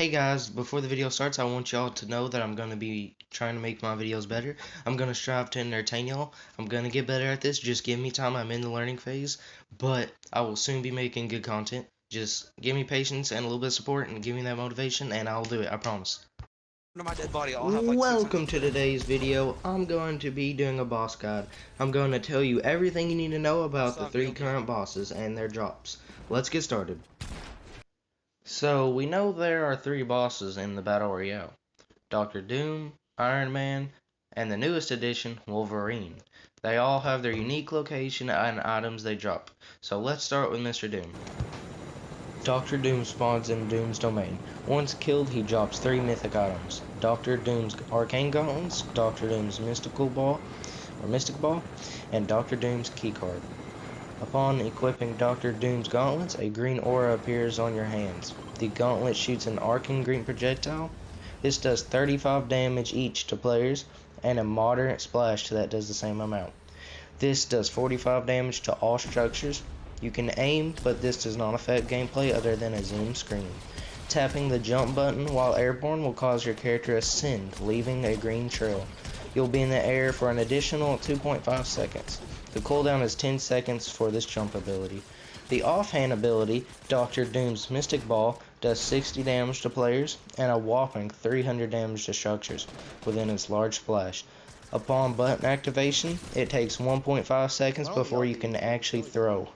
Hey guys, before the video starts, I want y'all to know that I'm going to be trying to make my videos better. I'm going to strive to entertain y'all. I'm going to get better at this. Just give me time. I'm in the learning phase, but I will soon be making good content. Just give me patience and a little bit of support and give me that motivation and I'll do it. I promise. Under my dead body, I'll have like Welcome 600 to today's video. I'm going to be doing a boss guide. I'm going to tell you everything you need to know about the 3 current bosses and their drops. Let's get started. So, we know there are 3 bosses in the Battle Royale. Dr. Doom, Iron Man, and the newest addition, Wolverine. They all have their unique location and items they drop. So let's start with Mr. Doom. Dr. Doom spawns in Doom's domain. Once killed, he drops 3 mythic items. Dr. Doom's Arcane Gauntlets, Dr. Doom's Mystic Ball, and Dr. Doom's Keycard. Upon equipping Dr. Doom's gauntlets, a green aura appears on your hands. The gauntlet shoots an arcane green projectile. This does 35 damage each to players, and a moderate splash that does the same amount. This does 45 damage to all structures. You can aim, but this does not affect gameplay other than a zoom screen. Tapping the jump button while airborne will cause your character to ascend, leaving a green trail. You'll be in the air for an additional 2.5 seconds. The cooldown is 10 seconds for this jump ability. The offhand ability, Dr. Doom's Mystic Ball, does 60 damage to players and a whopping 300 damage to structures within its large splash. Upon button activation, it takes 1.5 seconds before you can actually throw.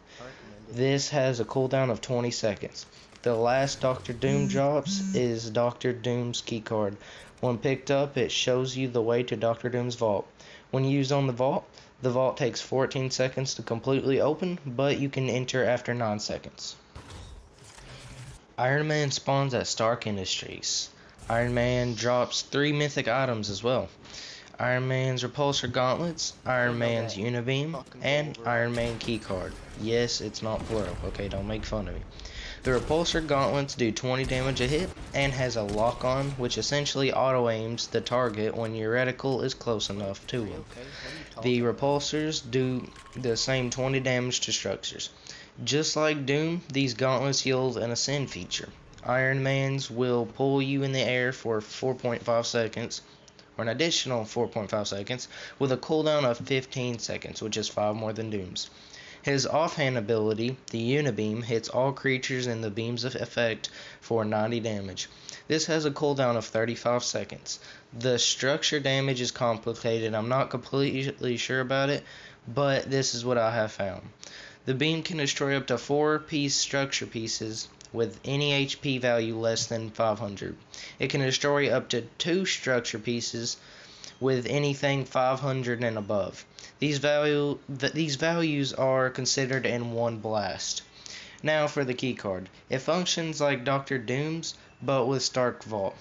This has a cooldown of 20 seconds. The last Dr. Doom drops is Dr. Doom's Keycard. When picked up, it shows you the way to Dr. Doom's vault. When used on the vault takes 14 seconds to completely open, but you can enter after 9 seconds. Iron Man spawns at Stark Industries. Iron Man drops 3 mythic items as well. Iron Man's Repulsor Gauntlets, Iron Man's Unibeam, and Iron Man Keycard. Yes, it's not plural, okay, don't make fun of me. The Repulsor Gauntlets do 20 damage a hit and has a lock-on which essentially auto-aims the target when your reticle is close enough to him. The Repulsors do the same 20 damage to structures. Just like Doom, these gauntlets yield an ascend feature. Iron Man's will pull you in the air for 4.5 seconds, or an additional 4.5 seconds, with a cooldown of 15 seconds, which is 5 more than Doom's. His offhand ability, the Unibeam, hits all creatures in the beam's effect for 90 damage. This has a cooldown of 35 seconds. The structure damage is complicated. I'm not completely sure about it, but this is what I have found. The beam can destroy up to 4 structure pieces with any HP value less than 500. It can destroy up to 2 structure pieces with anything 500 and above. These values are considered in one blast. Now for the keycard. It functions like Dr. Doom's, but with Stark Vault.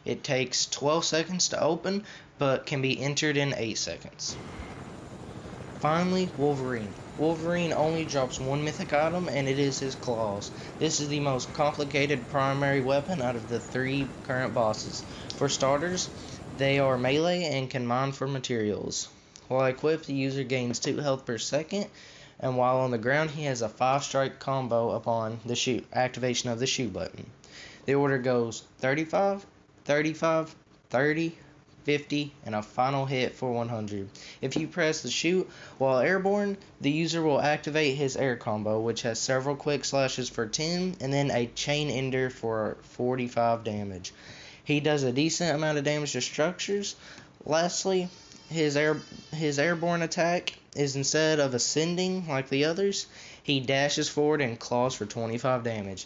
It takes 12 seconds to open, but can be entered in 8 seconds. Finally, Wolverine. Wolverine only drops 1 mythic item, and it is his claws. This is the most complicated primary weapon out of the 3 current bosses. For starters, they are melee and can mine for materials. While equipped, the user gains 2 health per second, and while on the ground he has a 5-strike combo upon the activation of the shoot button. The order goes 35, 35, 30, 50, and a final hit for 100. If you press the shoot while airborne, the user will activate his air combo, which has several quick slashes for 10, and then a chain ender for 45 damage. He does a decent amount of damage to structures. Lastly, his airborne attack is, instead of ascending like the others, he dashes forward and claws for 25 damage.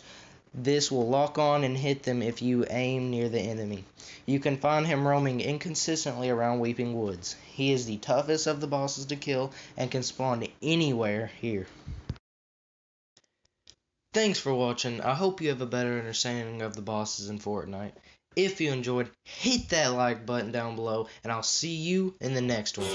This will lock on and hit them if you aim near the enemy. You can find him roaming inconsistently around Weeping Woods. He is the toughest of the bosses to kill and can spawn anywhere here. Thanks for watching. I hope you have a better understanding of the bosses in Fortnite. If you enjoyed, hit that like button down below, and I'll see you in the next one.